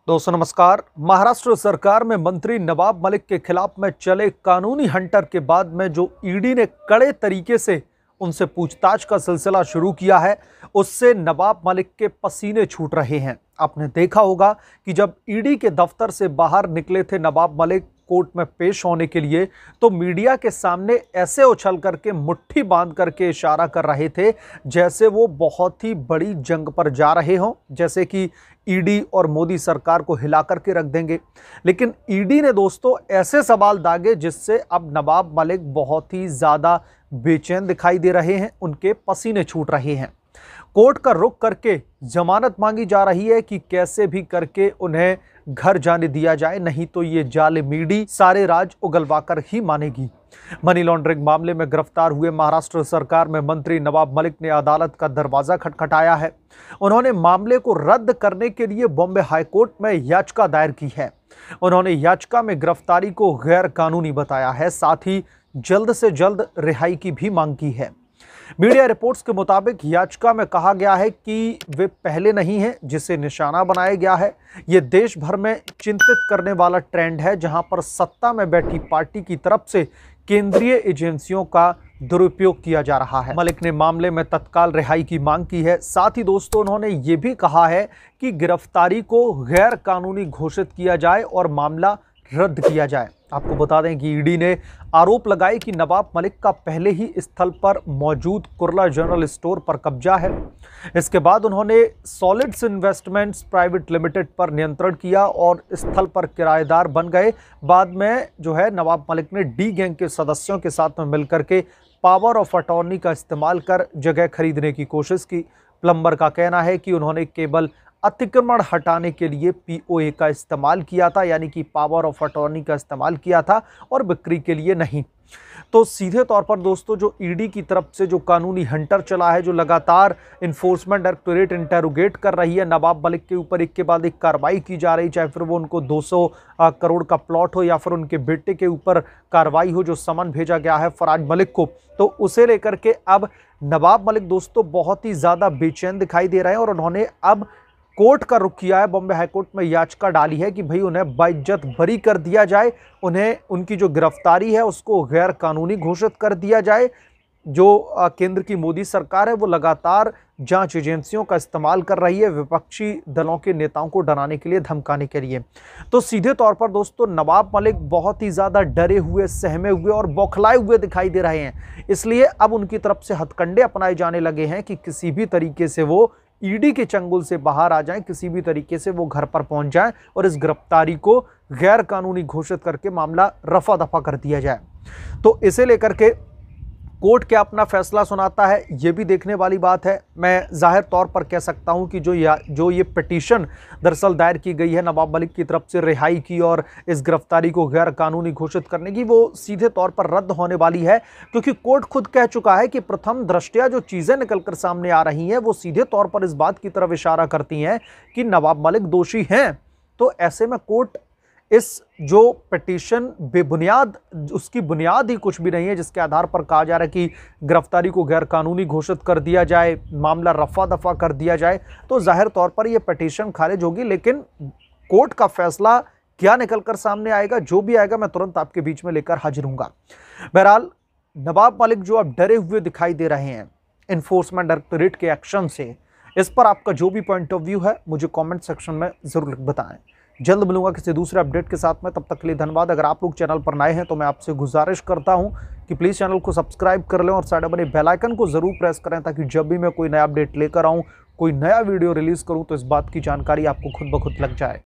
दोस्तों नमस्कार। महाराष्ट्र सरकार में मंत्री नवाब मलिक के खिलाफ में चले कानूनी हंटर के बाद में जो ईडी ने कड़े तरीके से उनसे पूछताछ का सिलसिला शुरू किया है, उससे नवाब मलिक के पसीने छूट रहे हैं। आपने देखा होगा कि जब ईडी के दफ्तर से बाहर निकले थे नवाब मलिक कोर्ट में पेश होने के लिए, तो मीडिया के सामने ऐसे उछल करके मुट्ठी बांध करके इशारा कर रहे थे जैसे वो बहुत ही बड़ी जंग पर जा रहे हों, जैसे कि ईडी और मोदी सरकार को हिला करके रख देंगे। लेकिन ईडी ने दोस्तों ऐसे सवाल दागे जिससे अब नवाब मलिक बहुत ही ज़्यादा बेचैन दिखाई दे रहे हैं, उनके पसीने छूट रहे हैं। कोर्ट का रुख करके जमानत मांगी जा रही है कि कैसे भी करके उन्हें घर जाने दिया जाए, नहीं तो ये जालिम ईडी सारे राज उगलवाकर ही मानेगी। मनी लॉन्ड्रिंग मामले में गिरफ्तार हुए महाराष्ट्र सरकार में मंत्री नवाब मलिक ने अदालत का दरवाजा खटखटाया है। उन्होंने मामले को रद्द करने के लिए बॉम्बे हाईकोर्ट में याचिका दायर की है। उन्होंने याचिका में गिरफ्तारी को गैर कानूनी बताया है, साथ ही जल्द से जल्द रिहाई की भी मांग की है। मीडिया रिपोर्ट्स के मुताबिक याचिका में कहा गया है कि वे पहले नहीं हैं जिसे निशाना बनाया गया है। ये देश भर में चिंतित करने वाला ट्रेंड है, जहां पर सत्ता में बैठी पार्टी की तरफ से केंद्रीय एजेंसियों का दुरुपयोग किया जा रहा है। मलिक ने मामले में तत्काल रिहाई की मांग की है। साथ ही दोस्तों उन्होंने ये भी कहा है कि गिरफ्तारी को गैर कानूनी घोषित किया जाए और मामला रद्द किया जाए। आपको बता दें कि ईडी ने आरोप लगाए कि नवाब मलिक का पहले ही स्थल पर मौजूद कुर्ला जनरल स्टोर पर कब्जा है। इसके बाद उन्होंने सॉलिड्स इन्वेस्टमेंट्स प्राइवेट लिमिटेड पर नियंत्रण किया और स्थल पर किराएदार बन गए। बाद में जो है नवाब मलिक ने डी गैंग के सदस्यों के साथ में मिलकर के पावर ऑफ अटॉर्नी का इस्तेमाल कर जगह खरीदने की कोशिश की। प्लम्बर का कहना है कि उन्होंने केवल अतिक्रमण हटाने के लिए पीओए का इस्तेमाल किया था, यानी कि पावर ऑफ अटॉर्नी का इस्तेमाल किया था और बिक्री के लिए नहीं। तो सीधे तौर पर दोस्तों जो ईडी की तरफ से जो कानूनी हंटर चला है, जो लगातार इन्फोर्समेंट डायरेक्टोरेट इंटेरोगेट कर रही है, नवाब मलिक के ऊपर एक के बाद एक कार्रवाई की जा रही, चाहे फिर वो उनको 200 करोड़ का प्लॉट हो या फिर उनके बेटे के ऊपर कार्रवाई हो, जो समन भेजा गया है फराज मलिक को, तो उसे लेकर के अब नवाब मलिक दोस्तों बहुत ही ज़्यादा बेचैन दिखाई दे रहे हैं और उन्होंने अब कोर्ट का रुख किया है। बॉम्बे हाईकोर्ट में याचिका डाली है कि भाई उन्हें बाइज्जत बरी कर दिया जाए, उन्हें उनकी जो गिरफ्तारी है उसको गैर कानूनी घोषित कर दिया जाए। जो केंद्र की मोदी सरकार है वो लगातार जांच एजेंसियों का इस्तेमाल कर रही है विपक्षी दलों के नेताओं को डराने के लिए, धमकाने के लिए। तो सीधे तौर पर दोस्तों नवाब मलिक बहुत ही ज़्यादा डरे हुए, सहमे हुए और बौखलाए हुए दिखाई दे रहे हैं। इसलिए अब उनकी तरफ से हथकंडे अपनाए जाने लगे हैं कि किसी भी तरीके से वो ईडी के चंगुल से बाहर आ जाएं, किसी भी तरीके से वो घर पर पहुंच जाएं और इस गिरफ्तारी को गैर कानूनी घोषित करके मामला रफा दफा कर दिया जाए। तो इसे लेकर के कोर्ट क्या अपना फैसला सुनाता है, ये भी देखने वाली बात है। मैं जाहिर तौर पर कह सकता हूं कि जो ये पिटीशन दरअसल दायर की गई है नवाब मलिक की तरफ से रिहाई की और इस गिरफ्तारी को गैर कानूनी घोषित करने की, वो सीधे तौर पर रद्द होने वाली है, क्योंकि कोर्ट खुद कह चुका है कि प्रथम दृष्टया जो चीज़ें निकलकर सामने आ रही हैं वो सीधे तौर पर इस बात की तरफ इशारा करती हैं कि नवाब मलिक दोषी हैं। तो ऐसे में कोर्ट इस जो पिटीशन बेबुनियाद, उसकी बुनियाद ही कुछ भी नहीं है जिसके आधार पर कहा जा रहा है कि गिरफ्तारी को गैर कानूनी घोषित कर दिया जाए, मामला रफा दफा कर दिया जाए, तो जाहिर तौर पर यह पिटीशन खारिज होगी। लेकिन कोर्ट का फैसला क्या निकलकर सामने आएगा, जो भी आएगा मैं तुरंत आपके बीच में लेकर हाजिर हूँगा। बहरहाल नवाब मलिक जो अब डरे हुए दिखाई दे रहे हैं इन्फोर्समेंट डायरेक्टोरेट के एक्शन से, इस पर आपका जो भी पॉइंट ऑफ व्यू है मुझे कॉमेंट सेक्शन में ज़रूर बताएं। जल्द मिलूंगा किसी दूसरे अपडेट के साथ में, तब तक के लिए धन्यवाद। अगर आप लोग चैनल पर नए हैं तो मैं आपसे गुजारिश करता हूं कि प्लीज़ चैनल को सब्सक्राइब कर लें और साइड बने बेल आइकन को ज़रूर प्रेस करें, ताकि जब भी मैं कोई नया अपडेट लेकर आऊं, कोई नया वीडियो रिलीज़ करूं, तो इस बात की जानकारी आपको खुद ब खुद लग जाए।